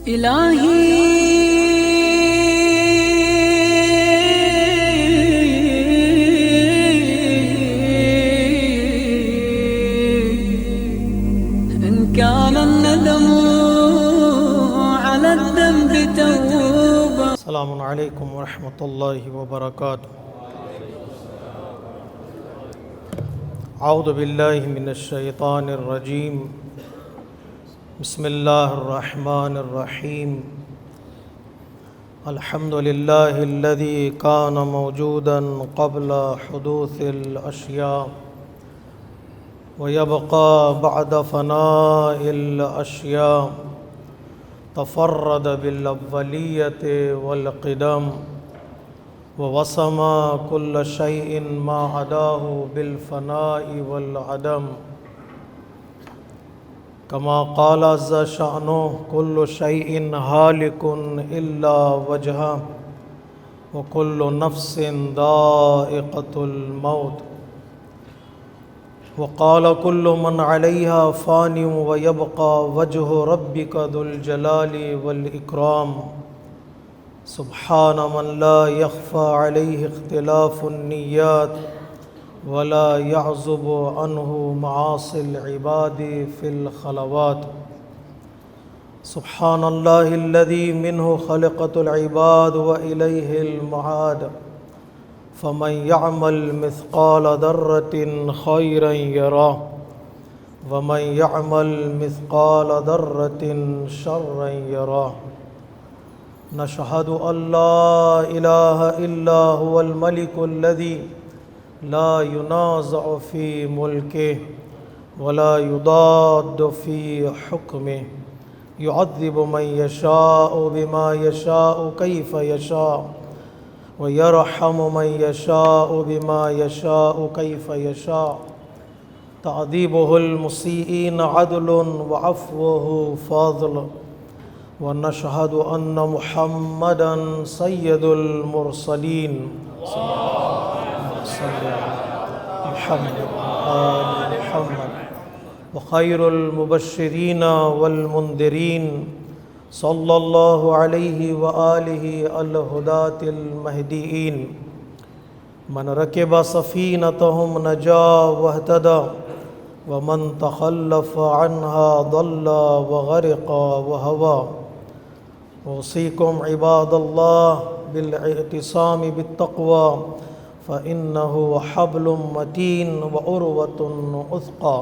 إلهي إن كان الندم على الذنب توبة. السلام عليكم ورحمة الله وبركاته. أعوذ بالله من الشيطان الرجيم. بسم الله الرحمن الرحيم. الحمد لله الذي كان موجودا قبل حدوث الأشياء ويبقى بعد فناء الأشياء. تفرد بالأولية والقدم ووصم كل شيء ما عداه بالفناء والعدم. كما قال عز شأنه كل شيء هالك إلا وجهه وكل نفس ذائقة الموت. وقال كل من عليها فان ويبقى وجه ربك ذو الجلال والإكرام. سبحان من لا يخفى عليه اختلاف النيات ولا يعزب عنه معاصي العباد في الخلوات. سبحان الله الذي منه خلقت العباد وإليه المعاد. فمن يعمل مثقال ذرة خيرا يراه ومن يعمل مثقال ذرة شرا يراه. نشهد أن لا إله إلا هو الملك الذي لا ينازع في ملكه ولا يضاد في حكمه. يعذب من يشاء بما يشاء كيف يشاء ويرحم من يشاء بما يشاء كيف يشاء. تعذيبه المسيئين عدل وعفوه فضل. ونشهد أن محمدا سيد المرسلين. صلى على محمد وآل محمد. وخير المبشرين والمنذرين صلى الله عليه وآله الهداة المهديين. من ركب سفينتهم نجا واهتدى ومن تخلف عنها ضل وغرق وهوى. أوصيكم عباد الله بالاعتصام بالتقوى فإنه حبل متين وعروة وثقى.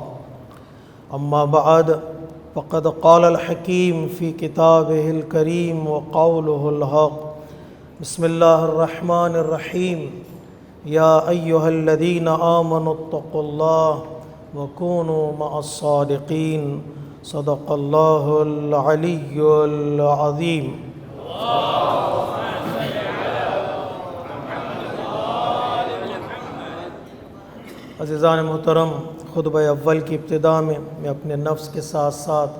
أما بعد فقد قال الحكيم في كتابه الكريم وقوله الحق. بسم الله الرحمن الرحيم. يا أيها الذين آمنوا اتقوا الله وكونوا مع الصادقين. صدق الله العلي العظيم. عزیزان محترم، خطبہ اول کی ابتدا میں اپنے نفس کے ساتھ ساتھ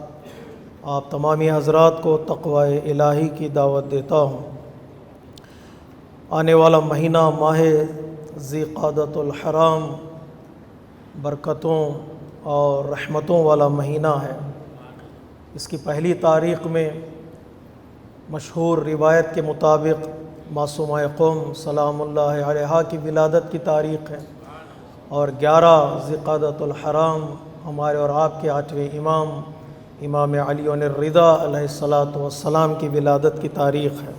آپ تمامی حضرات کو تقوی الہی کی دعوت دیتا ہوں۔ آنے والا مہینہ ماہ ذی قعدۃ الحرام برکتوں اور رحمتوں والا مہینہ ہے۔ اس کی پہلی تاریخ میں مشہور روایت کے مطابق معصومہ قوم سلام اللہ علیہا کی ولادت کی تاریخ ہے، اور 11 ذی قعدۃ الحرام ہمارے اور آپ کے 8ویں امام علی الرضا علیہ الصلاۃ والسلام کی ولادت کی تاریخ ہے۔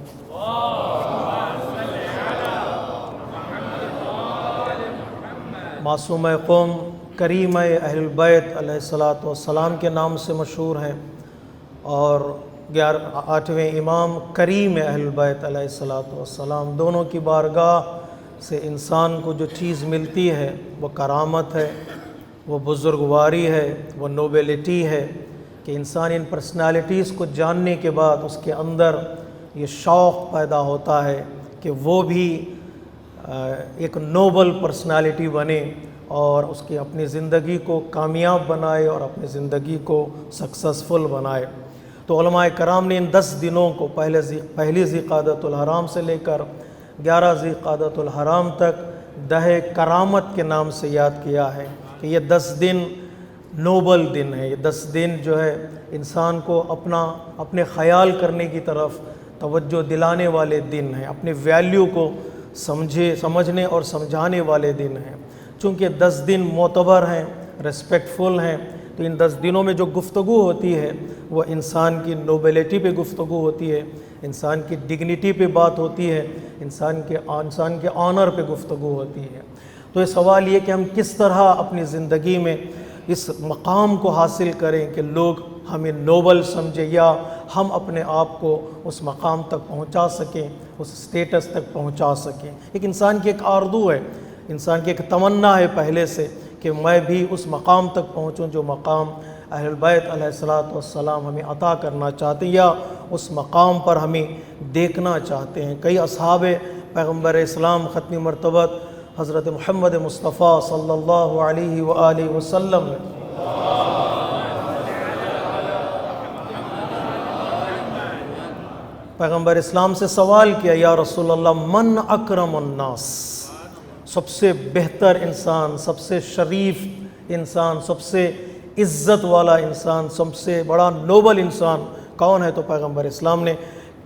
معصومہ قوم کریم اہل البیت علیہ الصلاۃ والسلام کے نام سے مشہور ہیں، اور 8ویں امام کریم اہل البیت علیہ الصلاۃ والسلام۔ دونوں کی بارگاہ سے انسان کو جو چیز ملتی ہے وہ کرامت ہے، وہ بزرگواری ہے، وہ نوبیلٹی ہے، کہ انسان ان پرسنالٹیز کو جاننے کے بعد اس کے اندر یہ شوق پیدا ہوتا ہے کہ وہ بھی ایک نوبل پرسنالٹی بنے اور اس کی اپنی زندگی کو کامیاب بنائے اور اپنی زندگی کو سکسیسفل بنائے۔ تو علماء کرام نے ان 10 دنوں کو پہلی ذی قعدۃ الحرام سے لے کر 11 ذی قعدۃ الحرام تک دہ کرامت کے نام سے یاد کیا ہے، کہ یہ 10 دن نوبل دن ہے۔ یہ 10 دن جو ہے انسان کو اپنے خیال کرنے کی طرف توجہ دلانے والے دن ہیں، اپنے ویلیو کو سمجھنے اور سمجھانے والے دن ہیں۔ چونکہ 10 دن معتبر ہیں، ریسپیکٹفل ہیں، تو ان 10 دنوں میں جو گفتگو ہوتی ہے وہ انسان کی نوبلٹی پہ گفتگو ہوتی ہے، انسان کی ڈگنیٹی پہ بات ہوتی ہے، انسان کے آنر پہ گفتگو ہوتی ہے۔ تو یہ سوال یہ کہ ہم کس طرح اپنی زندگی میں اس مقام کو حاصل کریں کہ لوگ ہمیں نوبل سمجھیں، یا ہم اپنے آپ کو اس مقام تک پہنچا سکیں، اس سٹیٹس تک پہنچا سکیں۔ ایک انسان کی ایک آرزو ہے، انسان کی ایک تمنا ہے پہلے سے کہ میں بھی اس مقام تک پہنچوں جو مقام اہل البیت علیہ السلام ہمیں عطا کرنا چاہتے ہیں، یا اس مقام پر ہمیں دیکھنا چاہتے ہیں۔ کئی اصحاب پیغمبر اسلام ختم مرتبت حضرت محمد مصطفیٰ صلی اللہ علیہ وآلہ وسلم نے پیغمبر اسلام سے سوال کیا، یا رسول اللہ من اکرم الناس، سب سے بہتر انسان، سب سے شریف انسان، سب سے عزت والا انسان، سب سے بڑا نوبل انسان کون ہے؟ تو پیغمبر اسلام نے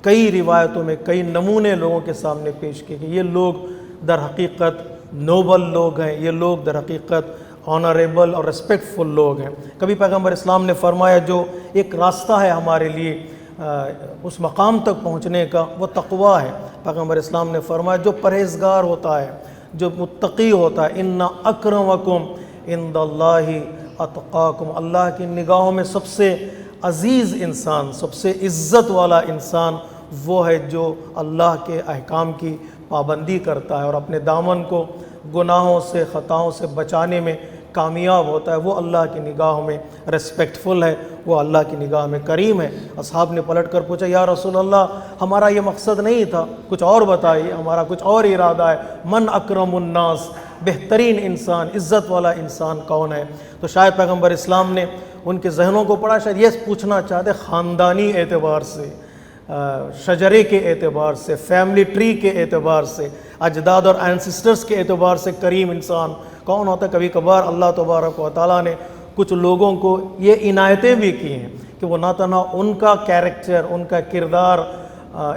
کئی روایتوں میں کئی نمونے لوگوں کے سامنے پیش کیے کہ یہ لوگ در حقیقت نوبل لوگ ہیں، یہ لوگ در حقیقت آنریبل اور ریسپیکٹفل لوگ ہیں۔ کبھی پیغمبر اسلام نے فرمایا جو ایک راستہ ہے ہمارے لیے اس مقام تک پہنچنے کا، وہ تقویٰ ہے۔ پیغمبر اسلام نے فرمایا جو پرہیزگار ہوتا ہے، جو متقی ہوتا ہے، ان اکرمکم عند اللہ اتقاکم، اللہ کی نگاہوں میں سب سے عزیز انسان، سب سے عزت والا انسان وہ ہے جو اللہ کے احکام کی پابندی کرتا ہے اور اپنے دامن کو گناہوں سے خطاؤں سے بچانے میں کامیاب ہوتا ہے، وہ اللہ کی نگاہوں میں ریسپیکٹفل ہے، وہ اللہ کی نگاہ میں کریم ہے۔ اصحاب نے پلٹ کر پوچھا یا رسول اللہ ہمارا یہ مقصد نہیں تھا، کچھ اور بتائیے، ہمارا کچھ اور ارادہ ہے۔ من اکرم الناس، بہترین انسان، عزت والا انسان کون ہے؟ تو شاید پیغمبر اسلام نے ان کے ذہنوں کو پڑھا، شاید یہ پوچھنا چاہتے خاندانی اعتبار سے، شجرے کے اعتبار سے، فیملی ٹری کے اعتبار سے، اجداد اور اینسسٹرز کے اعتبار سے کریم انسان کون ہوتا ہے؟ کبھی کبھار اللہ تبارک و تعالیٰ نے کچھ لوگوں کو یہ عنایتیں بھی کی ہیں کہ وہ نہ تنہا ان کا کیریکٹر، ان کا کردار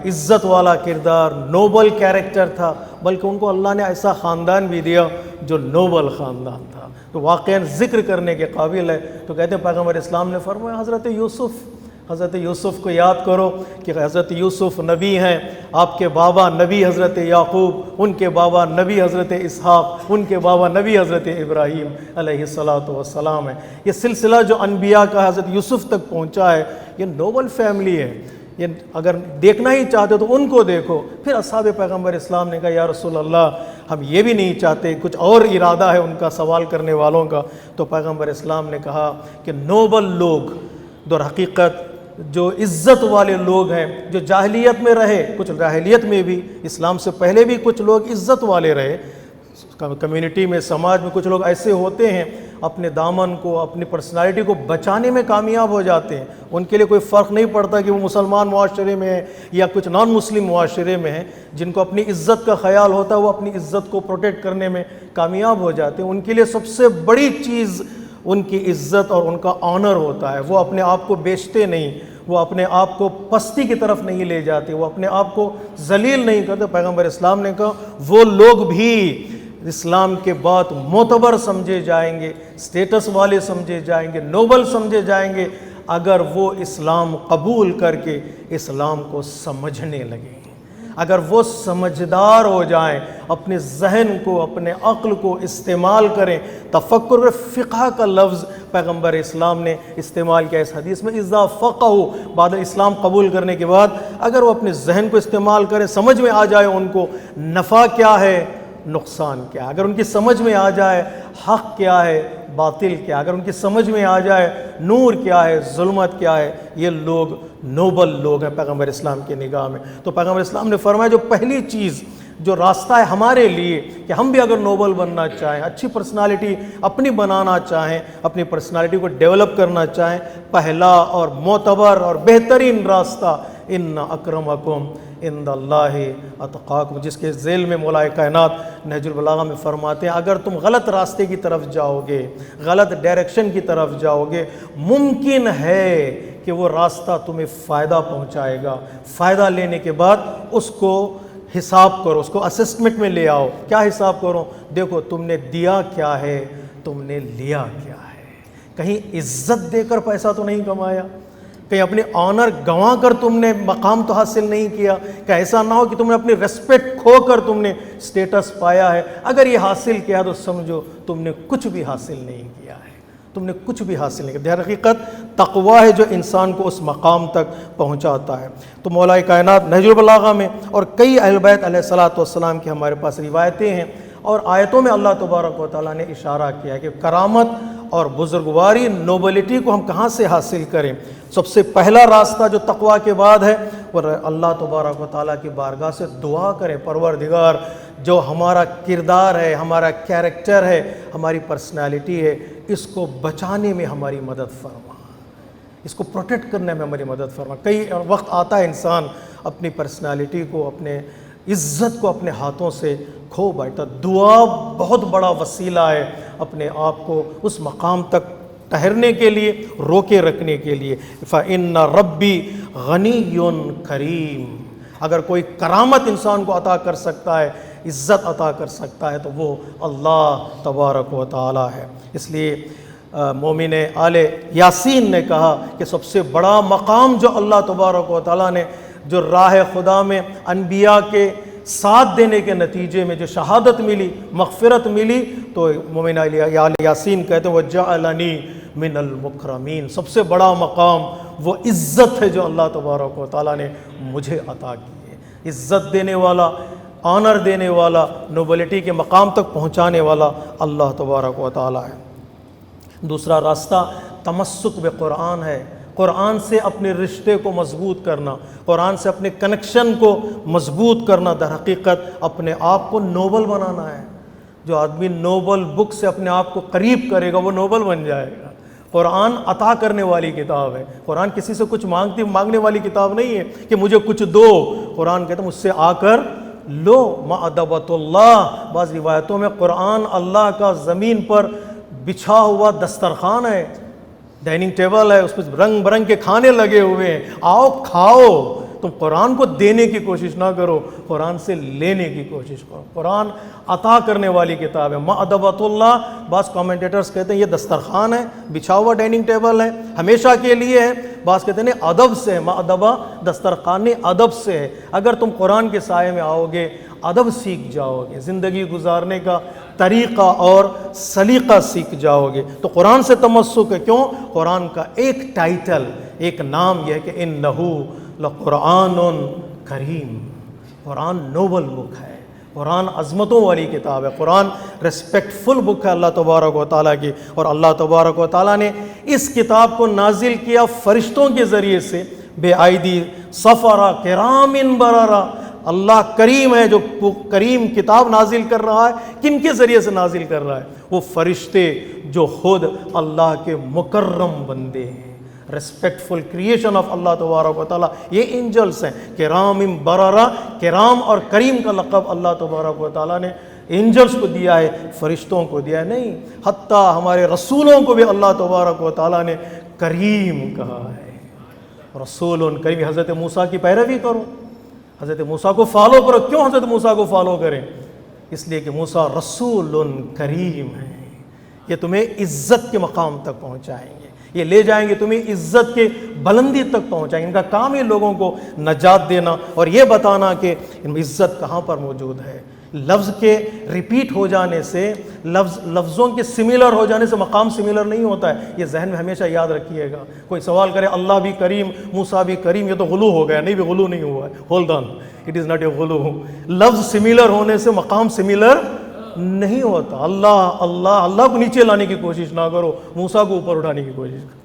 عزت والا کردار، نوبل کیریکٹر تھا، بلکہ ان کو اللہ نے ایسا خاندان بھی دیا جو نوبل خاندان تھا، تو واقعاً ذکر کرنے کے قابل ہے۔ تو کہتے ہیں پیغمبر اسلام نے فرمایا حضرت یوسف کو یاد کرو کہ حضرت یوسف نبی ہیں، آپ کے بابا نبی حضرت یعقوب، ان کے بابا نبی حضرت اسحاق، ان کے بابا نبی حضرت ابراہیم علیہ السلام ہے۔ یہ سلسلہ جو انبیاء کا حضرت یوسف تک پہنچا ہے، یہ نوبل فیملی ہے۔ یہ اگر دیکھنا ہی چاہتے تو ان کو دیکھو۔ پھر اصحاب پیغمبر اسلام نے کہا یا رسول اللہ ہم یہ بھی نہیں چاہتے، کچھ اور ارادہ ہے ان کا سوال کرنے والوں کا۔ تو پیغمبر اسلام نے کہا کہ نوبل لوگ در حقیقت جو عزت والے لوگ ہیں، جو جاہلیت میں رہے، کچھ جاہلیت میں بھی، اسلام سے پہلے بھی کچھ لوگ عزت والے رہے، کمیونٹی میں، سماج میں کچھ لوگ ایسے ہوتے ہیں اپنے دامن کو، اپنی پرسنالٹی کو بچانے میں کامیاب ہو جاتے ہیں۔ ان کے لیے کوئی فرق نہیں پڑتا کہ وہ مسلمان معاشرے میں ہے یا کچھ نان مسلم معاشرے میں ہیں، جن کو اپنی عزت کا خیال ہوتا ہے وہ اپنی عزت کو پروٹیکٹ کرنے میں کامیاب ہو جاتے ہیں۔ ان کے لیے سب سے بڑی چیز ان کی عزت اور ان کا آنر ہوتا ہے۔ وہ اپنے آپ کو بیچتے نہیں، وہ اپنے آپ کو پستی کی طرف نہیں لے جاتے، وہ اپنے آپ کو ذلیل نہیں کرتے۔ پیغمبر اسلام نے کہا وہ لوگ بھی اسلام کے بعد معتبر سمجھے جائیں گے، سٹیٹس والے سمجھے جائیں گے، نوبل سمجھے جائیں گے اگر وہ اسلام قبول کر کے اسلام کو سمجھنے لگیں، اگر وہ سمجھدار ہو جائیں، اپنے ذہن کو، اپنے عقل کو استعمال کریں۔ تفکر فقہ کا لفظ پیغمبر اسلام نے استعمال کیا اس حدیث میں، اذا فقہوا، بعد اسلام قبول کرنے کے بعد اگر وہ اپنے ذہن کو استعمال کریں، سمجھ میں آ جائے ان کو نفع کیا ہے، نقصان کیا ہے، اگر ان کی سمجھ میں آ جائے حق کیا ہے، باطل کیا، اگر ان کی سمجھ میں آ جائے نور کیا ہے، ظلمت کیا ہے، یہ لوگ نوبل لوگ ہیں پیغمبر اسلام کی نگاہ میں۔ تو پیغمبر اسلام نے فرمایا جو پہلی چیز، جو راستہ ہے ہمارے لیے کہ ہم بھی اگر نوبل بننا چاہیں، اچھی پرسنالٹی اپنی بنانا چاہیں، اپنی پرسنالٹی کو ڈیولپ کرنا چاہیں، پہلا اور معتبر اور بہترین راستہ ان اکرمکم عند اللہ اتقاکم، جس کے ذیل میں مولا کائنات نہج البلاغہ میں فرماتے ہیں اگر تم غلط راستے کی طرف جاؤ گے، غلط ڈائریکشن کی طرف جاؤ گے، ممکن ہے کہ وہ راستہ تمہیں فائدہ پہنچائے گا، فائدہ لینے کے بعد اس کو حساب کرو، اس کو اسسمنٹ میں لے آؤ۔ کیا حساب کرو؟ دیکھو تم نے دیا کیا ہے، تم نے لیا کیا ہے۔ کہیں عزت دے کر پیسہ تو نہیں کمایا، کہیں اپنے آنر گنوا کر تم نے مقام تو حاصل نہیں کیا، کہ ایسا نہ ہو کہ تم نے اپنی ریسپیکٹ کھو کر تم نے سٹیٹس پایا ہے۔ اگر یہ حاصل کیا تو سمجھو تم نے کچھ بھی حاصل نہیں کیا ہے، تم نے کچھ بھی حاصل نہیں کیا۔ در حقیقت تقویٰ ہے جو انسان کو اس مقام تک پہنچاتا ہے۔ تو مولا کائنات نہج البلاغہ میں اور کئی اہل بیت علیہ الصلوۃ والسلام کی ہمارے پاس روایتیں ہیں اور آیتوں میں اللہ تبارک و تعالیٰ نے اشارہ کیا ہے کہ کرامت اور بزرگواری، نوبلٹی کو ہم کہاں سے حاصل کریں۔ سب سے پہلا راستہ جو تقویٰ کے بعد ہے وہ اللہ تبارک و تعالیٰ کی بارگاہ سے دعا کریں، پروردگار جو ہمارا کردار ہے، ہمارا کیریکٹر ہے، ہماری پرسنالٹی ہے، اس کو بچانے میں ہماری مدد فرما، اس کو پروٹیکٹ کرنے میں ہماری مدد فرما۔ کئی وقت آتا ہے انسان اپنی پرسنالٹی کو، اپنے عزت کو اپنے ہاتھوں سے کھو بیٹھتا۔ دعا بہت بڑا وسیلہ ہے اپنے آپ کو اس مقام تک ٹھہرنے کے لیے، روکے رکھنے کے لیے۔ فَإِنَّ رَبِّي غَنِيٌّ کریم، اگر کوئی کرامت انسان کو عطا کر سکتا ہے، عزت عطا کر سکتا ہے تو وہ اللہ تبارک و تعالی ہے۔ اس لیے مومن آل یاسین نے کہا کہ سب سے بڑا مقام جو اللہ تبارک و تعالیٰ نے جو راہ خدا میں انبیاء کے ساتھ دینے کے نتیجے میں جو شہادت ملی، مغفرت ملی، تو مومن آل یاسین کہتے ہیں وَجَعَلَنِي مِنَ الْمُكْرَمِينَ، سب سے بڑا مقام وہ عزت ہے جو اللہ تبارک و تعالیٰ نے مجھے عطا کی ہے۔ عزت دینے والا، آنر دینے والا، نوبلٹی کے مقام تک پہنچانے والا اللہ تبارک و تعالیٰ ہے۔ دوسرا راستہ تمسک بقرآن ہے، قرآن سے اپنے رشتے کو مضبوط کرنا، قرآن سے اپنے کنیکشن کو مضبوط کرنا، در حقیقت اپنے آپ کو نوبل بنانا ہے۔ جو آدمی نوبل بک سے اپنے آپ کو قریب کرے گا وہ نوبل بن جائے گا۔ قرآن عطا کرنے والی کتاب ہے، قرآن کسی سے کچھ مانگنے والی کتاب نہیں ہے کہ مجھے کچھ دو۔ قرآن کہتا ہے مجھ سے آ کر لو، مأدبۃ اللہ۔ بعض روایتوں میں قرآن اللہ کا زمین پر بچھا ہوا دسترخوان ہے، ڈائننگ ٹیبل ہے، اس پہ رنگ برنگ کے کھانے لگے ہوئے ہیں، آؤ کھاؤ۔ تم قرآن کو دینے کی کوشش نہ کرو، قرآن سے لینے کی کوشش کرو۔ قرآن عطا کرنے والی کتاب ہے، مأدبۃ اللہ۔ بعض کامنٹیٹرز کہتے ہیں یہ دسترخوان ہے، بچھا ہوا ڈائننگ ٹیبل ہے، ہمیشہ کے لیے ہے۔ بعض کہتے ہیں ادب سے ہے، مأدبہ دسترخوان ادب سے ہے۔ اگر تم قرآن کے سائے میں آؤ گے، ادب سیکھ جاؤ گے، زندگی گزارنے کا طریقہ اور سلیقہ سیکھ جاؤ گے۔ تو قرآن سے تمسک ہے۔ کیوں؟ قرآن کا ایک ٹائٹل، ایک نام یہ ہے کہ انہو لقرآن کریم، قرآن نوبل بک ہے، قرآن عظمتوں والی کتاب ہے، قرآن ریسپیکٹفل بک ہے اللہ تبارک و تعالیٰ کی۔ اور اللہ تبارک و تعالیٰ نے اس کتاب کو نازل کیا فرشتوں کے ذریعے سے، بے آئیدی سفرہ کرام بررہ۔ اللہ کریم ہے جو کریم کتاب نازل کر رہا ہے۔ کن کے ذریعے سے نازل کر رہا ہے؟ وہ فرشتے جو خود اللہ کے مکرم بندے ہیں، ریسپیکٹفل کریشن آف اللہ تبارک و تعالیٰ۔ یہ اینجلس ہیں، کرام بررہ۔ کرام اور کریم کا لقب اللہ تبارک و تعالیٰ نے اینجلس کو دیا ہے، فرشتوں کو دیا ہے نہیں۔ حتیٰ ہمارے رسولوں کو بھی اللہ تبارک و تعالیٰ نے کریم کہا ہے، رسول کریم۔ حضرت موسیٰ کی پیروی کرو، حضرت موسیٰ کو فالو کرو۔ کیوں حضرت موسیٰ کو فالو کریں؟ اس لیے کہ موسیٰ رسول کریم ہے، یہ تمہیں عزت کے مقام تک پہنچائیں گے، یہ لے جائیں گے تمہیں عزت کے بلندی تک پہنچائیں گے۔ ان کا کام ہے لوگوں کو نجات دینا اور یہ بتانا کہ عزت کہاں پر موجود ہے۔ لفظ کے ریپیٹ ہو جانے سے، لفظوں کے سملر ہو جانے سے مقام سملر نہیں ہوتا ہے، یہ ذہن میں ہمیشہ یاد رکھیے گا۔ کوئی سوال کرے اللہ بھی کریم، موسیٰ بھی کریم، یہ تو غلو ہو گیا۔ نہیں بھی غلو نہیں ہوا ہے، hold on, it is not a غلو۔ لفظ سملر ہونے سے مقام سملر نہیں ہوتا۔ اللہ کو نیچے لانے کی کوشش نہ کرو، موسیٰ کو اوپر اٹھانے کی کوشش کرو۔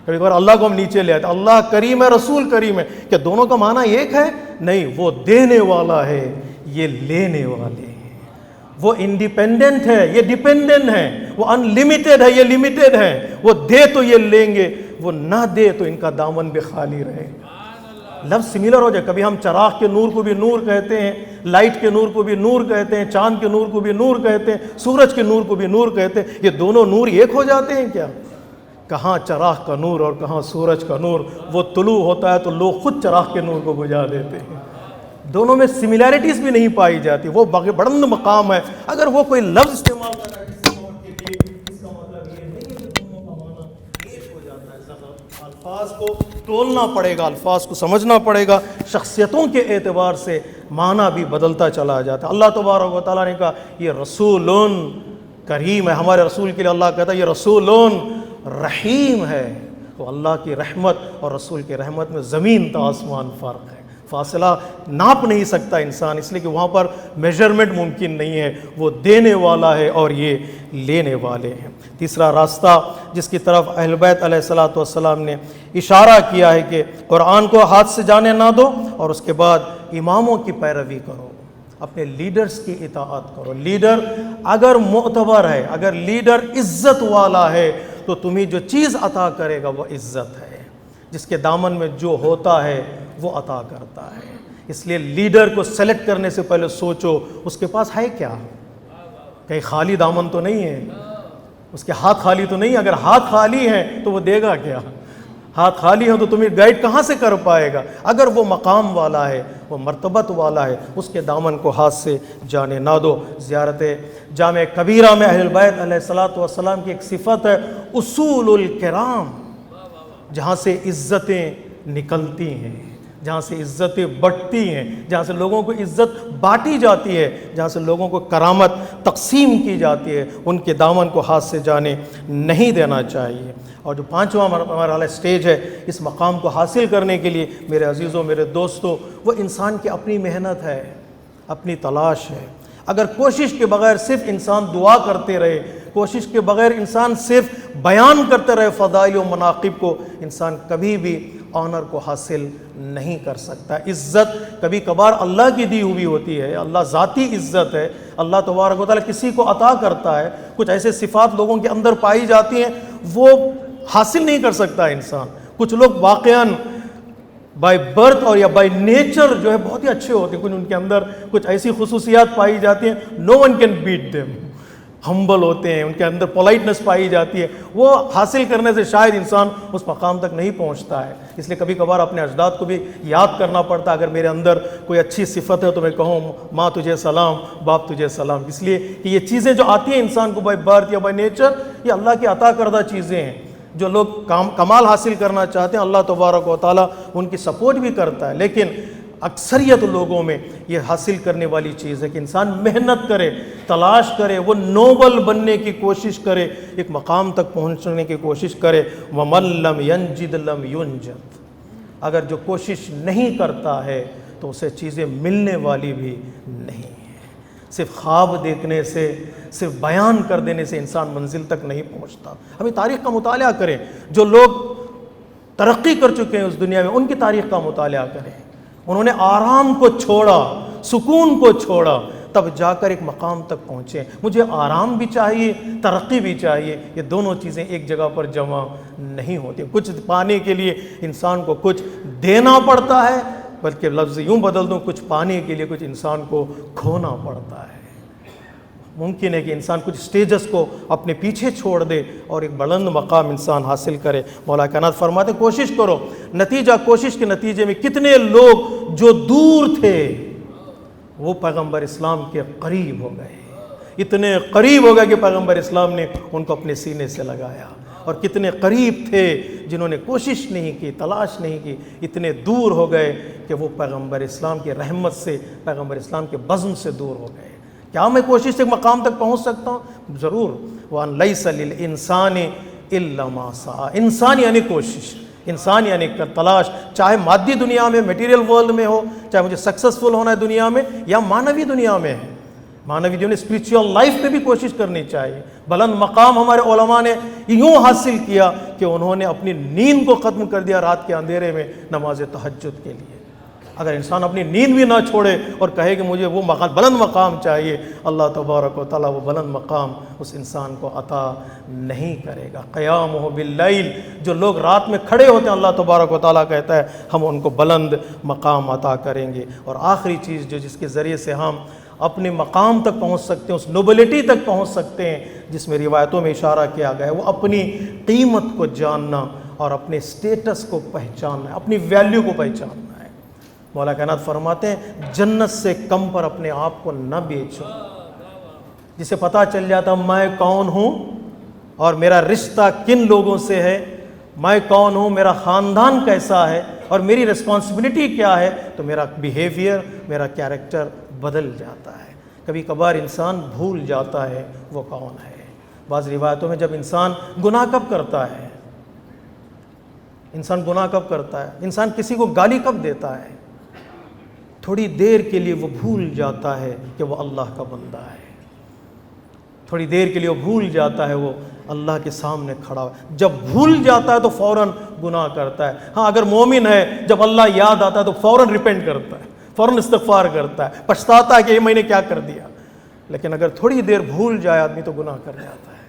کبھی کبھار اللہ کو ہم نیچے لے آتے، اللہ کریم ہے، رسول کریم ہے، کیا دونوں کا معنی ایک ہے؟ نہیں، وہ دینے والا ہے، یہ لینے والے ہیں۔ وہ انڈیپینڈنٹ ہے، یہ ڈیپینڈنٹ ہے۔ وہ ان لمیٹڈ ہے، یہ لمیٹڈ ہے۔ وہ دے تو یہ لیں گے، وہ نہ دے تو ان کا دامن بھی خالی رہے گا۔ لفظ سملر ہو جائے. کبھی ہم چراغ کے نور کو بھی نور کہتے ہیں, لائٹ کے نور کو بھی نور کہتے ہیں, چاند کے نور کو بھی نور کہتے ہیں, سورج کے نور کو بھی نور کہتے ہیں. یہ دونوں نور ایک ہو جاتے ہیں کیا؟ کہاں چراغ کا نور اور کہاں سورج کا نور. وہ طلوع ہوتا ہے تو لوگ خود چراغ کے نور کو بجھا دیتے ہیں. دونوں میں سملیرٹیز بھی نہیں پائی جاتی. وہ بلند مقام ہے. اگر وہ کوئی لفظ استعمال کر رہا ہے کسی اور کے لیے, اس کا مطلب یہ نہیں ہے کہ دونوں کا معنی ایک ہو جاتا ہے. الفاظ کو تولنا پڑے گا, الفاظ کو سمجھنا پڑے گا. شخصیتوں کے اعتبار سے معنی بھی بدلتا چلا جاتا ہے. اللہ تبارک و تعالیٰ نے کہا یہ رسول کریم ہے. ہمارے رسول کے لیے اللہ کہتا ہے یہ رسول رحیم ہے. تو اللہ کی رحمت اور رسول کی رحمت میں زمین تا آسمان فرق ہے. فاصلہ ناپ نہیں سکتا انسان, اس لیے کہ وہاں پر میجرمنٹ ممکن نہیں ہے. وہ دینے والا ہے اور یہ لینے والے ہیں. تیسرا راستہ جس کی طرف اہل بیت علیہ الصلوۃ والسلام نے اشارہ کیا ہے کہ قرآن کو ہاتھ سے جانے نہ دو, اور اس کے بعد اماموں کی پیروی کرو, اپنے لیڈرز کی اطاعت کرو. لیڈر اگر معتبر ہے, اگر لیڈر عزت والا ہے, تو تمہیں جو چیز عطا کرے گا وہ عزت ہے. جس کے دامن میں جو ہوتا ہے وہ عطا کرتا ہے. اس لیے لیڈر کو سلیکٹ کرنے سے پہلے سوچو اس کے پاس ہے کیا. کہیں خالی دامن تو نہیں ہے, اس کے ہاتھ خالی تو نہیں. اگر ہاتھ خالی ہے تو وہ دے گا کیا؟ ہاتھ خالی ہو تو تمہیں گائیڈ کہاں سے کر پائے گا؟ اگر وہ مقام والا ہے, وہ مرتبت والا ہے, اس کے دامن کو ہاتھ سے جانے نہ دو. زیارت جامع کبیرہ میں اہل بیت علیہ الصلوۃ والسلام کی ایک صفت ہے اصول الکرام, جہاں سے عزتیں نکلتی ہیں, جہاں سے عزتیں بٹتی ہیں, جہاں سے لوگوں کو عزت بانٹی جاتی ہے, جہاں سے لوگوں کو کرامت تقسیم کی جاتی ہے, ان کے دامن کو ہاتھ سے جانے نہیں دینا چاہیے. اور جو پانچواں ہمارا اسٹیج ہے اس مقام کو حاصل کرنے کے لیے میرے عزیزوں, میرے دوستوں, وہ انسان کی اپنی محنت ہے, اپنی تلاش ہے. اگر کوشش کے بغیر صرف انسان دعا کرتے رہے, کوشش کے بغیر انسان صرف بیان کرتے رہے فضائل و مناقب کو, انسان کبھی بھی آنر کو حاصل نہیں کر سکتا. عزت کبھی کبھار اللہ کی دی ہوئی ہوتی ہے, اللہ ذاتی عزت ہے. اللہ تبارک و تعالیٰ کسی کو عطا کرتا ہے. کچھ ایسے صفات لوگوں کے اندر پائی جاتی ہیں وہ حاصل نہیں کر سکتا انسان. کچھ لوگ واقعاً بائی برتھ اور یا بائی نیچر جو ہے بہت ہی اچھے ہوتے ہیں, کچھ ان کے اندر کچھ ایسی خصوصیات پائی جاتی ہیں نو ون کین بیٹ دیم. ہمبل ہوتے ہیں, ان کے اندر پولائٹنس پائی جاتی ہے. وہ حاصل کرنے سے شاید انسان اس مقام تک نہیں پہنچتا ہے. اس لیے کبھی کبھار اپنے اجداد کو بھی یاد کرنا پڑتا ہے. اگر میرے اندر کوئی اچھی صفت ہے تو میں کہوں ماں تجھے سلام, باپ تجھے سلام. اس لیے کہ یہ چیزیں جو آتی ہیں انسان کو بائی برتھ یا بائی نیچر, یہ اللہ کی عطا کردہ چیزیں ہیں. جو لوگ کمال حاصل کرنا چاہتے ہیں اللہ تبارک و تعالیٰ ان کی سپورٹ بھی کرتا ہے. لیکن اکثریت لوگوں میں یہ حاصل کرنے والی چیز ہے کہ انسان محنت کرے, تلاش کرے, وہ نوبل بننے کی کوشش کرے, ایک مقام تک پہنچنے کی کوشش کرے. وَمَن لَّمْ يَنْجِدْ لَمْ يُنْجَدْ. اگر جو کوشش نہیں کرتا ہے تو اسے چیزیں ملنے والی بھی نہیں ہیں. صرف خواب دیکھنے سے, صرف بیان کر دینے سے انسان منزل تک نہیں پہنچتا. ہمیں تاریخ کا مطالعہ کریں. جو لوگ ترقی کر چکے ہیں اس دنیا میں ان کی تاریخ کا مطالعہ کریں. انہوں نے آرام کو چھوڑا, سکون کو چھوڑا, تب جا کر ایک مقام تک پہنچے. مجھے آرام بھی چاہیے, ترقی بھی چاہیے. یہ دونوں چیزیں ایک جگہ پر جمع نہیں ہوتی. کچھ پانے کے لیے انسان کو کچھ دینا پڑتا ہے, بلکہ لفظ یوں بدل دوں, کچھ پانے کے لیے کچھ انسان کو کھونا پڑتا ہے. ممکن ہے کہ انسان کچھ سٹیجز کو اپنے پیچھے چھوڑ دے اور ایک بلند مقام انسان حاصل کرے. مولا کائنات فرماتے کوشش کرو. نتیجہ کوشش کے نتیجے میں کتنے لوگ جو دور تھے وہ پیغمبر اسلام کے قریب ہو گئے. اتنے قریب ہو گئے کہ پیغمبر اسلام نے ان کو اپنے سینے سے لگایا. اور کتنے قریب تھے جنہوں نے کوشش نہیں کی, تلاش نہیں کی, اتنے دور ہو گئے کہ وہ پیغمبر اسلام کی رحمت سے, پیغمبر اسلام کے بزم سے دور ہو گئے. کیا میں کوشش سے مقام تک پہنچ سکتا ہوں؟ ضرور. وَأَن لَيْسَ لِلْإِنسَانِ إِلَّا مَا سَعَى. انسان یعنی کوشش, انسان یعنی تلاش, چاہے مادی دنیا میں, میٹیریل ورلڈ میں ہو, چاہے مجھے سکسیسفل ہونا ہے دنیا میں, یا مانوی دنیا میں ہے. مانوی جو نے اسپریچول لائف میں بھی کوشش کرنی چاہیے. بلند مقام ہمارے علماء نے یوں حاصل کیا کہ انہوں نے اپنی نیند کو ختم کر دیا رات کے اندھیرے میں نماز تہجد کے لیے. اگر انسان اپنی نیند بھی نہ چھوڑے اور کہے کہ مجھے وہ مقام بلند مقام چاہیے، اللہ تبارک و تعالیٰ وہ بلند مقام اس انسان کو عطا نہیں کرے گا۔ قیامہ باللیل، جو لوگ رات میں کھڑے ہوتے ہیں اللہ تبارک و تعالیٰ کہتا ہے ہم ان کو بلند مقام عطا کریں گے۔ اور آخری چیز جس کے ذریعے سے ہم اپنے مقام تک پہنچ سکتے ہیں، اس نوبلٹی تک پہنچ سکتے ہیں جس میں روایتوں میں اشارہ کیا گیا ہے، وہ اپنی قیمت کو جاننا اور اپنے سٹیٹس کو پہچاننا ہے، اپنی ویلیو کو پہچاننا ہے۔ مولا کائنات فرماتے ہیں جنت سے کم پر اپنے آپ کو نہ بیچو۔ جسے پتہ چل جاتا میں کون ہوں اور میرا رشتہ کن لوگوں سے ہے، میں کون ہوں، میرا خاندان کیسا ہے اور میری رسپانسبلٹی کیا ہے، تو میرا بیہیویئر، میرا کیریکٹر بدل جاتا ہے۔ کبھی کبھار انسان بھول جاتا ہے وہ کون ہے۔ بعض روایتوں میں جب انسان گناہ کب کرتا ہے، انسان گناہ کب کرتا ہے، انسان کسی کو گالی کب دیتا ہے، تھوڑی دیر کے لیے وہ بھول جاتا ہے کہ وہ اللہ کا بندہ ہے، تھوڑی دیر کے لیے وہ بھول جاتا ہے وہ اللہ کے سامنے کھڑا ہے۔ جب بھول جاتا ہے تو فوراً گناہ کرتا ہے۔ ہاں اگر مومن ہے، جب اللہ یاد آتا ہے تو فوراً ریپینٹ کرتا ہے، فوراً استغفار کرتا ہے، پچھتاتا ہے کہ یہ میں نے کیا کر دیا۔ لیکن اگر تھوڑی دیر بھول جائے آدمی تو گناہ کر جاتا ہے۔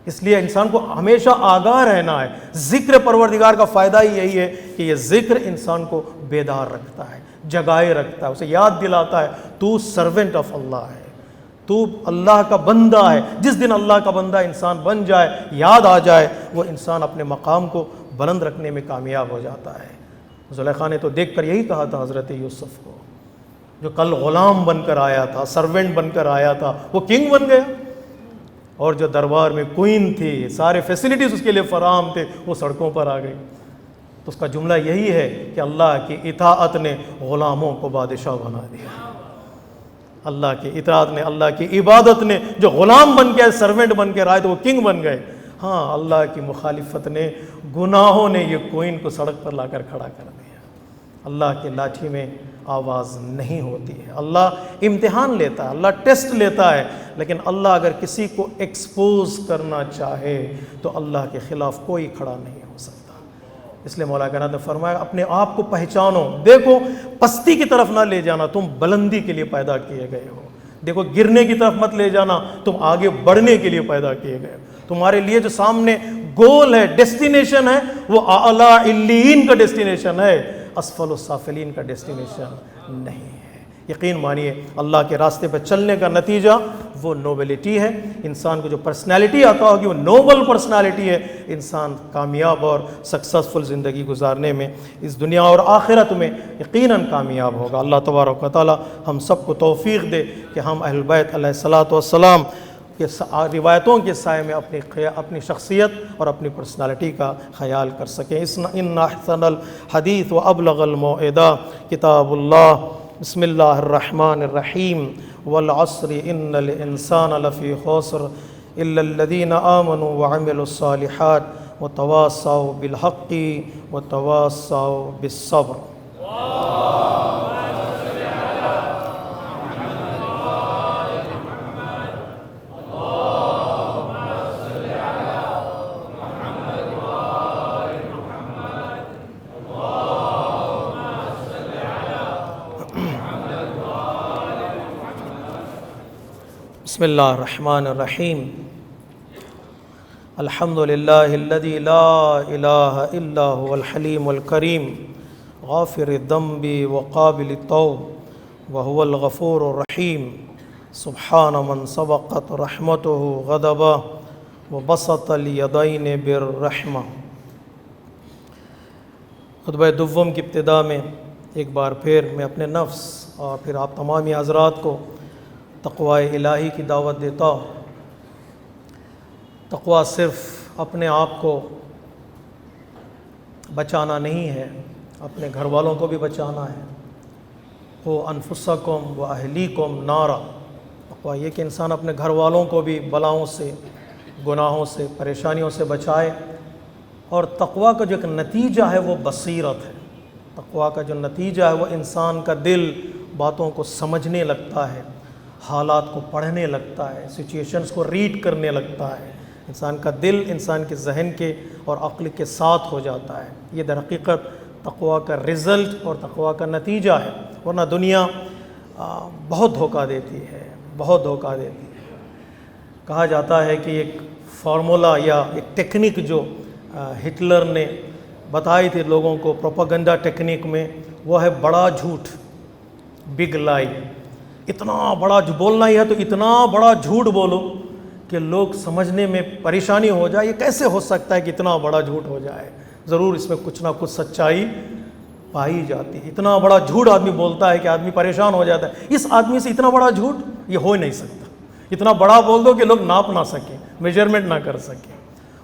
اس لیے انسان کو ہمیشہ آگاہ رہنا ہے۔ ذکر پروردگار کا فائدہ ہی یہی ہے کہ یہ ذکر انسان کو بیدار رکھتا ہے، جگائے رکھتا ہے، اسے یاد دلاتا ہے تو سرونٹ آف اللہ ہے، تو اللہ کا بندہ ہے۔ جس دن اللہ کا بندہ انسان بن جائے، یاد آ جائے، وہ انسان اپنے مقام کو بلند رکھنے میں کامیاب ہو جاتا ہے۔ زلیخا نے تو دیکھ کر یہی کہا تھا حضرت یوسف کو، جو کل غلام بن کر آیا تھا، سرونٹ بن کر آیا تھا، وہ کنگ بن گیا، اور جو دربار میں کوئین تھی، سارے فیسلٹیز اس کے لیے فراہم تھے، وہ سڑکوں پر آ گئی۔ تو اس کا جملہ یہی ہے کہ اللہ کی اطاعت نے غلاموں کو بادشاہ بنا دیا، اللہ کی اطاعت نے، اللہ کی عبادت نے، جو غلام بن کے سرونٹ بن کے آئے تو وہ کنگ بن گئے۔ ہاں اللہ کی مخالفت نے، گناہوں نے یہ کوئین کو سڑک پر لا کر کھڑا کر دیا۔ اللہ کی لاٹھی میں آواز نہیں ہوتی ہے، اللہ امتحان لیتا ہے، اللہ ٹیسٹ لیتا ہے، لیکن اللہ اگر کسی کو ایکسپوز کرنا چاہے تو اللہ کے خلاف کوئی کھڑا نہیں ہو سکتا۔ اس لیے مولا کائنات نے فرمایا اپنے آپ کو پہچانو، دیکھو پستی کی طرف نہ لے جانا، تم بلندی کے لیے پیدا کیے گئے ہو، دیکھو گرنے کی طرف مت لے جانا، تم آگے بڑھنے کے لیے پیدا کیے گئے ہو۔ تمہارے لیے جو سامنے گول ہے، ڈیسٹینیشن ہے، وہ اعلیٰ علیین کا ڈیسٹینیشن ہے، اسفل السافلین کا ڈیسٹینیشن نہیں ہے۔ یقین مانیے اللہ کے راستے پر چلنے کا نتیجہ وہ نوبلٹی ہے۔ انسان کو جو پرسنالٹی عطا ہوگی وہ نوبل پرسنالٹی ہے، انسان کامیاب اور سکسیسفل زندگی گزارنے میں اس دنیا اور آخرت میں یقیناً کامیاب ہوگا۔ اللہ تبارک و تعالی ہم سب کو توفیق دے کہ ہم اہل بیت علیہ الصلاۃ والسلام کے روایتوں کے سائے میں اپنی شخصیت اور اپنی پرسنالٹی کا خیال کر سکیں۔ ان احسن الحدیث و ابلغ الموعظہ کتاب اللہ، بسم اللہ الرحمن الرحیم، والعصر ان الانسان لفی خسر الا الذین آمنوا وعملوا الصالحات وتواصوا بالحق وتواصوا بالصبر۔ بسم اللہ الرحمن الرحیم، الحمد للہ الذی لا الہ الا هو الحلیم الکریم غافر الذنب وقابل التوب وهو الغفور الرحیم، سبحان من سبقت رحمته غضبا وبسط الیدین بالرحمہ۔ خطبہ دوم کی ابتدا میں ایک بار پھر میں اپنے نفس اور پھر آپ تمامی حضرات کو تقوی الہی کی دعوت دیتا ہوں۔ تقوی صرف اپنے آپ کو بچانا نہیں ہے، اپنے گھر والوں کو بھی بچانا ہے۔ وہ انفسکم و اہلیکم نارا، تقوی یہ کہ انسان اپنے گھر والوں کو بھی بلاؤں سے، گناہوں سے، پریشانیوں سے بچائے۔ اور تقوی کا جو ایک نتیجہ ہے وہ بصیرت ہے۔ تقوی کا جو نتیجہ ہے وہ انسان کا دل باتوں کو سمجھنے لگتا ہے، حالات کو پڑھنے لگتا ہے، سچویشنز کو ریڈ کرنے لگتا ہے۔ انسان کا دل انسان کے ذہن کے اور عقل کے ساتھ ہو جاتا ہے۔ یہ در حقیقت تقویٰ کا رزلٹ اور تقویٰ کا نتیجہ ہے، ورنہ دنیا بہت دھوکہ دیتی ہے، بہت دھوکہ دیتی ہے۔ کہا جاتا ہے کہ ایک فارمولا یا ایک ٹیکنیک جو ہٹلر نے بتائی تھی لوگوں کو پروپیگنڈا ٹیکنیک میں، وہ ہے بڑا جھوٹ، بگ لائی۔ اتنا بڑا بولنا ہی ہے تو اتنا بڑا جھوٹ بولو کہ لوگ سمجھنے میں پریشانی ہو جائے، یہ کیسے ہو سکتا ہے کہ اتنا بڑا جھوٹ ہو جائے، ضرور اس میں کچھ نہ کچھ سچائی پائی جاتی ہے۔ اتنا بڑا جھوٹ آدمی بولتا ہے کہ آدمی پریشان ہو جاتا ہے، اس آدمی سے اتنا بڑا جھوٹ یہ ہو ہی نہیں سکتا، اتنا بڑا بول دو کہ لوگ ناپ نہ سکیں، میجرمنٹ نہ کر سکیں۔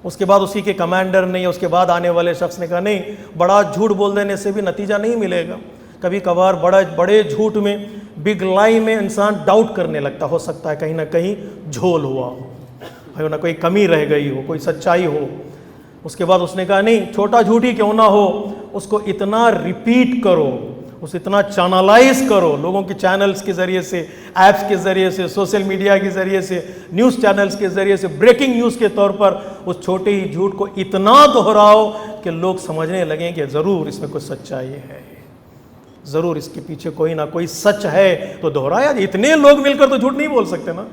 اس کے بعد اسی کے کمانڈر نے یا اس کے بعد آنے والے شخص نے کہا نہیں، بڑا جھوٹ بول دینے سے بھی نتیجہ نہیں ملے گا، کبھی کبھار بڑے جھوٹ میں، بگ لائی میں انسان ڈاؤٹ کرنے لگتا، ہو سکتا ہے کہیں نہ کہیں جھول ہوا ہو، نہ کوئی کمی رہ گئی ہو، کوئی سچائی ہو۔ اس کے بعد اس نے کہا نہیں، چھوٹا جھوٹ ہی کیوں نہ ہو، اس کو اتنا ریپیٹ کرو، اس اتنا چینلائز کرو، لوگوں کے چینلز کے ذریعے سے، ایپس کے ذریعے سے، سوشل میڈیا کے ذریعے سے، نیوز چینلز کے ذریعے سے، بریکنگ نیوز کے طور پر اس چھوٹے ہی جھوٹ کو اتنا دہراؤ کہ لوگ سمجھنے لگیں کہ ضرور اس میں کوئی سچائی ہے، ضرور اس کے پیچھے کوئی نہ کوئی سچ ہے، تو دہرایا۔ اتنے لوگ مل کر تو جھوٹ نہیں بول سکتے نا،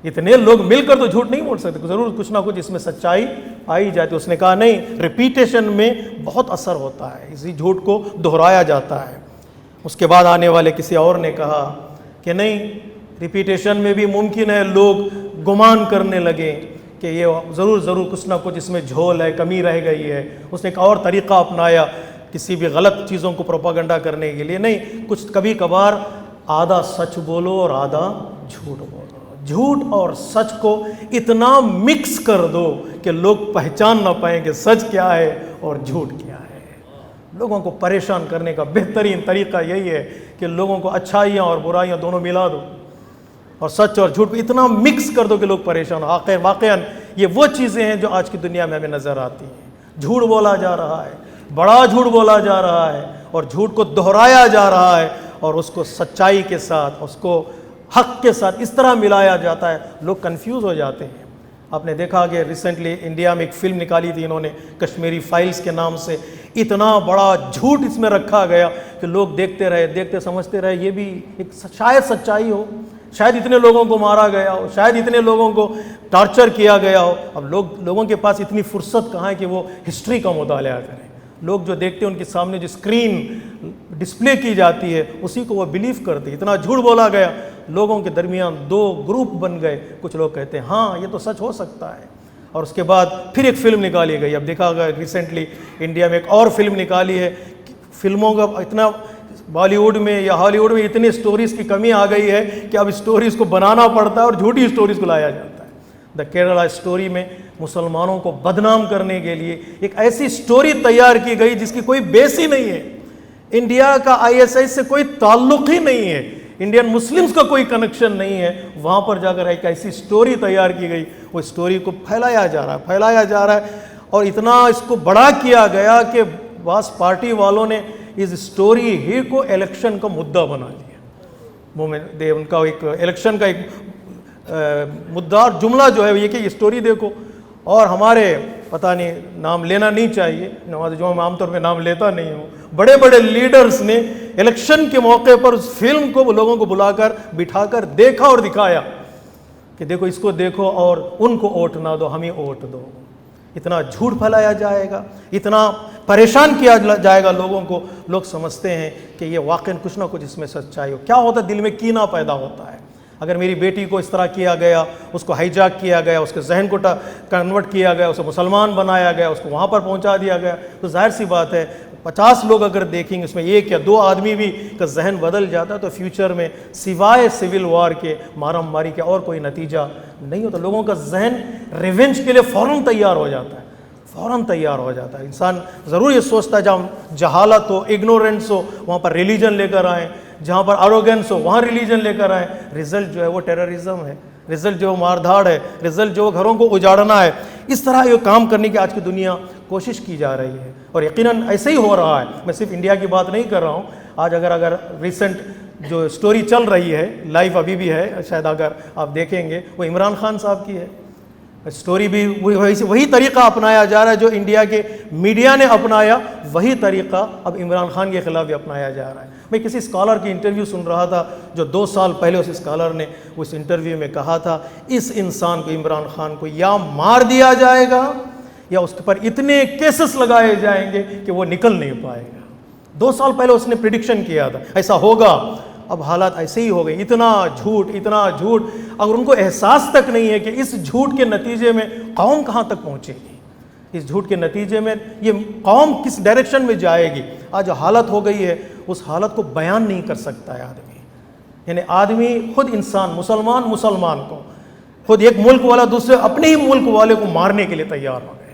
اتنے لوگ مل کر تو جھوٹ نہیں بول سکتے، ضرور کچھ نہ کچھ اس میں سچائی پائی جاتی۔ اس نے کہا نہیں، ریپیٹیشن میں بہت اثر ہوتا ہے، اسی جھوٹ کو دہرایا جاتا ہے۔ اس کے بعد آنے والے کسی اور نے کہا کہ نہیں، ریپیٹیشن میں بھی ممکن ہے لوگ گمان کرنے لگے کہ یہ ضرور کچھ نہ کچھ اس میں جھول ہے، کمی رہ گئی ہے۔ اس نے ایک اور طریقہ اپنایا کسی بھی غلط چیزوں کو پروپیگنڈا کرنے کے لیے، نہیں، کچھ کبھی کبھار آدھا سچ بولو اور آدھا جھوٹ بولو، جھوٹ اور سچ کو اتنا مکس کر دو کہ لوگ پہچان نہ پائیں کہ سچ کیا ہے اور جھوٹ کیا ہے۔ لوگوں کو پریشان کرنے کا بہترین طریقہ یہی ہے کہ لوگوں کو اچھائیاں اور برائیاں دونوں ملا دو، اور سچ اور جھوٹ کو اتنا مکس کر دو کہ لوگ پریشان ہو۔ واقعاً یہ وہ چیزیں ہیں جو آج کی دنیا میں ہمیں نظر آتی ہیں۔ جھوٹ بولا جا رہا ہے، بڑا جھوٹ بولا جا رہا ہے، اور جھوٹ کو دہرایا جا رہا ہے، اور اس کو سچائی کے ساتھ، اس کو حق کے ساتھ اس طرح ملایا جاتا ہے، لوگ کنفیوز ہو جاتے ہیں۔ آپ نے دیکھا کہ ریسنٹلی انڈیا میں ایک فلم نکالی تھی انہوں نے، کشمیری فائلز کے نام سے، اتنا بڑا جھوٹ اس میں رکھا گیا کہ لوگ دیکھتے سمجھتے رہے یہ بھی ایک شاید سچائی ہو، شاید اتنے لوگوں کو مارا گیا ہو، شاید اتنے لوگوں کو ٹارچر کیا گیا ہو۔ اب لوگوں کے پاس اتنی فرصت کہاں ہے کہ وہ ہسٹری کا مطالعہ کریں۔ لوگ جو دیکھتے ہیں ان کے سامنے جو اسکرین ڈسپلے کی جاتی ہے اسی کو وہ بلیو کرتے، اتنا جھوٹ بولا گیا، لوگوں کے درمیان دو گروپ بن گئے، کچھ لوگ کہتے ہیں ہاں یہ تو سچ ہو سکتا ہے، اور اس کے بعد پھر ایک فلم نکالی گئی۔ اب دیکھا گیا ریسنٹلی انڈیا میں ایک اور فلم نکالی ہے، فلموں کا اتنا بالی ووڈ میں یا ہالی ووڈ میں اتنی سٹوریز کی کمی آ گئی ہے کہ اب سٹوریز کو بنانا پڑتا ہے اور جھوٹی سٹوریز کو لایا جاتا ہے۔ دا کیرلا سٹوری میں مسلمانوں کو بدنام کرنے کے لیے ایک ایسی سٹوری تیار کی گئی جس کی کوئی بیس ہی نہیں ہے، انڈیا کا ISI سے کوئی تعلق ہی نہیں ہے، انڈین مسلمز کا کوئی کنیکشن نہیں ہے، وہاں پر جا کر ایک ایسی سٹوری تیار کی گئی، وہ سٹوری کو پھیلایا جا رہا ہے، اور اتنا اس کو بڑا کیا گیا کہ بعض پارٹی والوں نے اس سٹوری ہی کو الیکشن کا مدعا بنا لیا۔ وہ ان کا ایک الیکشن کا ایک مدعا اور جملہ جو ہے یہ کہ یہ سٹوری دیکھو، اور ہمارے پتہ نہیں نام لینا نہیں چاہیے، نماز جمعہ میں عام طور پہ نام لیتا نہیں ہوں، بڑے بڑے لیڈرز نے الیکشن کے موقع پر اس فلم کو لوگوں کو بلا کر بٹھا کر دیکھا اور دکھایا کہ دیکھو اس کو دیکھو اور ان کو ووٹ نہ دو، ہمیں ووٹ دو۔ اتنا جھوٹ پھیلایا جائے گا، اتنا پریشان کیا جائے گا لوگوں کو، لوگ سمجھتے ہیں کہ یہ واقعاً کچھ نہ کچھ اس میں سچائی ہو۔ کیا ہوتا ہے، دل میں کینہ پیدا ہوتا ہے۔ اگر میری بیٹی کو اس طرح کیا گیا، اس کو ہائی جیک کیا گیا، اس کے ذہن کو کنورٹ کیا گیا، اسے مسلمان بنایا گیا، اس کو وہاں پر پہنچا دیا گیا، تو ظاہر سی بات ہے 50 لوگ اگر دیکھیں گے اس میں 1 یا 2 آدمی بھی کا ذہن بدل جاتا ہے تو فیوچر میں سوائے سول وار کے، مارم ماری کے اور کوئی نتیجہ نہیں ہوتا۔ لوگوں کا ذہن ریونج کے لیے فوراً تیار ہو جاتا ہے، انسان ضرور یہ سوچتا ہے جہاں جہالت ہو، اگنورنس ہو، وہاں پر ریلیجن لے کر آئیں، جہاں پر اروگنس ہو وہاں ریلیجن لے کر آئیں، رزلٹ جو ہے وہ ٹیررزم ہے، رزلٹ جو مار دھاڑ ہے، رزلٹ جو گھروں کو اجاڑنا ہے۔ اس طرح یہ کام کرنے کی آج کی دنیا کوشش کی جا رہی ہے، اور یقیناً ایسے ہی ہو رہا ہے۔ میں صرف انڈیا کی بات نہیں کر رہا ہوں، آج اگر ریسنٹ جو سٹوری چل رہی ہے، لائیو ابھی بھی ہے، شاید اگر آپ دیکھیں گے، وہ عمران خان صاحب کی ہے۔ اسٹوری بھی وہی طریقہ اپنایا جا رہا ہے جو انڈیا کے میڈیا نے اپنایا، وہی طریقہ اب عمران خان کے خلاف بھی اپنایا جا رہا ہے۔ میں کسی اسکالر کی انٹرویو سن رہا تھا جو 2 سال پہلے اس اسکالر نے اس انٹرویو میں کہا تھا اس انسان کو، عمران خان کو، یا مار دیا جائے گا یا اس پر اتنے کیسز لگائے جائیں گے کہ وہ نکل نہیں پائے گا۔ 2 سال پہلے اس نے پریڈکشن کیا تھا ایسا ہوگا، اب حالات ایسے ہی ہو گئے۔ اتنا جھوٹ، اگر ان کو احساس تک نہیں ہے کہ اس جھوٹ کے نتیجے میں قوم کہاں تک پہنچے گی، اس جھوٹ کے نتیجے میں یہ قوم کس ڈائریکشن میں جائے گی۔ آج حالت ہو گئی ہے، اس حالت کو بیان نہیں کر سکتا ہے آدمی، یعنی آدمی خود انسان، مسلمان کو، خود ایک ملک والا دوسرے اپنے ہی ملک والے کو مارنے کے لیے تیار ہو گئے،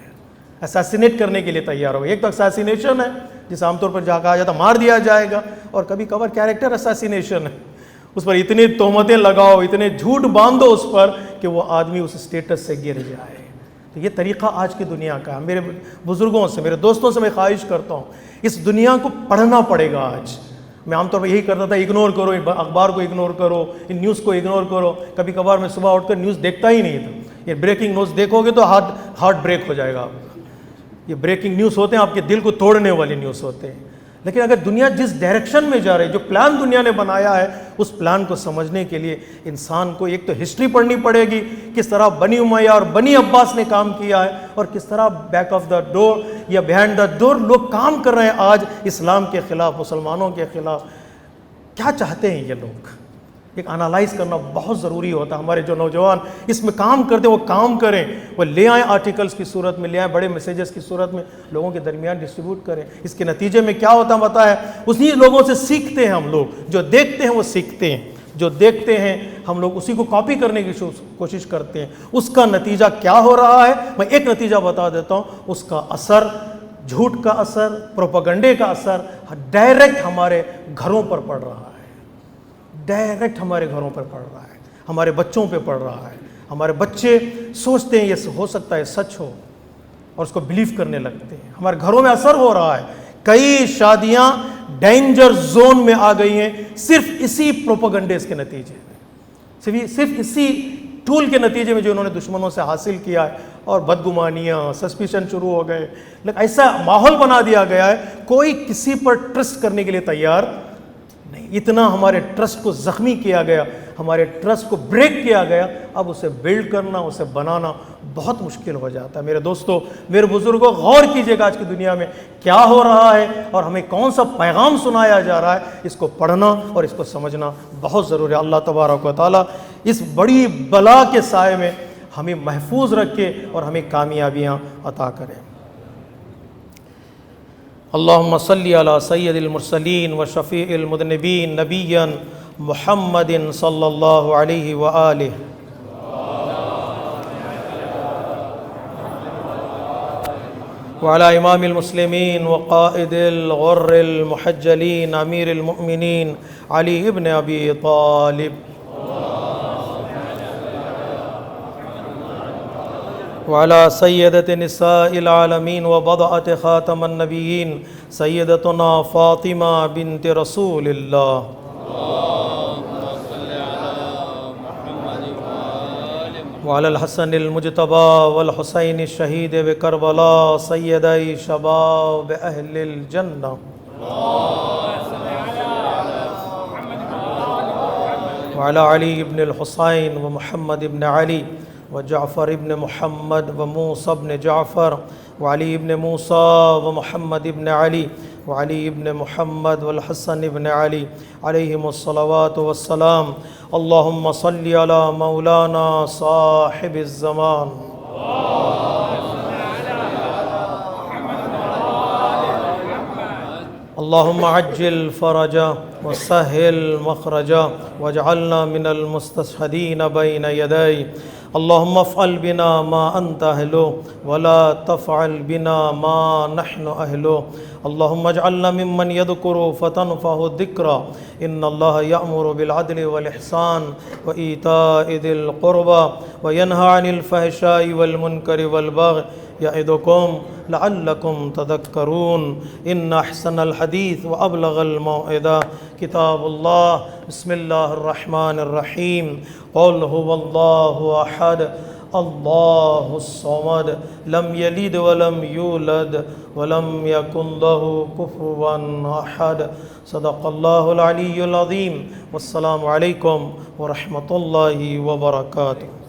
اساسینیٹ کرنے کے لیے تیار ہو گئے۔ ایک تو اساسینیشن ہے جسے عام طور پر کہا جاتا مار دیا جائے گا، اور کبھی کبھار کیریکٹر اساسینیشن ہے، اس پر اتنی تہمتیں لگاؤ، اتنے جھوٹ باندھو اس پر کہ وہ آدمی اس اسٹیٹس سے گر جائے۔ تو یہ طریقہ آج کی دنیا کا ہے۔ میرے بزرگوں سے، میرے دوستوں سے میں خواہش کرتا ہوں اس دنیا کو پڑھنا پڑے گا۔ آج میں عام طور پر یہی کرتا تھا، اگنور کرو، اخبار کو اگنور کرو، ان نیوز کو اگنور کرو۔ کبھی کبھار میں صبح اٹھ کر نیوز دیکھتا ہی نہیں تھا۔ یہ بریکنگ نیوز دیکھو گے تو ہارٹ بریک ہو جائے گا آپ کا۔ یہ بریکنگ نیوز ہوتے ہیں آپ کے دل کو توڑنے والی نیوز ہوتے ہیں۔ لیکن اگر دنیا جس ڈائریکشن میں جا رہی ہے، جو پلان دنیا نے بنایا ہے، اس پلان کو سمجھنے کے لیے انسان کو ایک تو ہسٹری پڑھنی پڑے گی، کس طرح بنی امیہ اور بنی عباس نے کام کیا ہے، اور کس طرح بیک آف دا ڈور یا بیہائنڈ دا ڈور لوگ کام کر رہے ہیں آج اسلام کے خلاف، مسلمانوں کے خلاف۔ کیا چاہتے ہیں یہ لوگ؟ ایک انالائز کرنا بہت ضروری ہوتا ہے۔ ہمارے جو نوجوان اس میں کام کرتے ہیں وہ کام کریں، وہ لے آئیں، آرٹیکلز کی صورت میں لے آئیں، بڑے میسیجز کی صورت میں لوگوں کے درمیان ڈسٹریبیوٹ کریں۔ اس کے نتیجے میں کیا ہوتا ہے پتہ ہے؟ اسی لوگوں سے سیکھتے ہیں ہم لوگ، جو دیکھتے ہیں وہ سیکھتے ہیں، جو دیکھتے ہیں ہم لوگ اسی کو کاپی کرنے کی کوشش کرتے ہیں۔ اس کا نتیجہ کیا ہو رہا ہے؟ میں ایک نتیجہ بتا دیتا ہوں، اس کا اثر، جھوٹ کا اثر، پروپیگنڈے کا اثر ڈائریکٹ ہمارے گھروں پر پڑ رہا ہے، ڈائریکٹ ہمارے گھروں پر پڑ رہا ہے، ہمارے بچوں پہ پڑ رہا ہے۔ ہمارے بچے سوچتے ہیں یہ ہو سکتا ہے سچ ہو، اور اس کو بلیو کرنے لگتے ہیں۔ ہمارے گھروں میں اثر ہو رہا ہے، کئی شادیاں ڈینجر زون میں آ گئی ہیں صرف اسی پروپیگنڈیز کے نتیجے میں، صرف اسی ٹول کے نتیجے میں جو انہوں نے دشمنوں سے حاصل کیا ہے، اور بدگمانیاں، سسپیشن شروع ہو گئے۔ لیکن ایسا ماحول بنا دیا گیا ہے، کوئی کسی پر ٹرسٹ کرنے کے لیے تیار نہیں۔ اتنا ہمارے ٹرسٹ کو زخمی کیا گیا، ہمارے ٹرسٹ کو بریک کیا گیا، اب اسے بلڈ کرنا، اسے بنانا بہت مشکل ہو جاتا ہے۔ میرے دوستو، میرے بزرگوں، غور کیجئے گا آج کی دنیا میں کیا ہو رہا ہے اور ہمیں کون سا پیغام سنایا جا رہا ہے۔ اس کو پڑھنا اور اس کو سمجھنا بہت ضروری ہے۔ اللہ تبارک و تعالیٰ اس بڑی بلا کے سائے میں ہمیں محفوظ رکھے اور ہمیں کامیابیاں عطا کرے۔ اللہم صلی علی سید المرسلین و شفیع المذنبین نبیًا محمد صلی اللہ علیہ وآلہ وعلی امام المسلمین وقائد الغر المحجلین امیر المؤمنین علی ابن ابی طالب وعلى سيدة نساء العالمين وبضعة خاتم النبيين سيدتنا فاطمة بنت رسول الله وعلى الحسن المجتبى والحسين الشهيد بكربلاء سيدي شباب أهل الجنة وعلى علي بن الحسين ومحمد بن علي وجعفر ابن محمد وموسى ابن جعفر وعلي ابن موسى ومحمد ابن علي وعلي ابن محمد والحسن ابن علي عليهم الصلوات والسلام اللهم صل على مولانا صاحب الزمان اللهم عجل فرجا وسهل مخرجا واجعلنا من المستشهدين بين يدي اللهم افعل بنا ما أنت أهله ولا تفعل بنا ما نحن أهله اللهم اجعلنا ممن يذكر فتنفعه الذكرى إن الله يأمر بالعدل والإحسان وإيتاء ذي القربى وينهى عن الفحشاء والمنكر والبغي يعظكم لعلكم تذكرون إن أحسن الحديث وأبلغ الموعظة كتاب الله بسم الله الرحمن الرحيم قل هو الله أحد اللہ الصمد لم یلد ولم یولد ولم یکن لہ کفوا احد۔ صدق اللہ العلی العظیم۔ والسلام علیکم ورحمۃ اللہ وبرکاتہ۔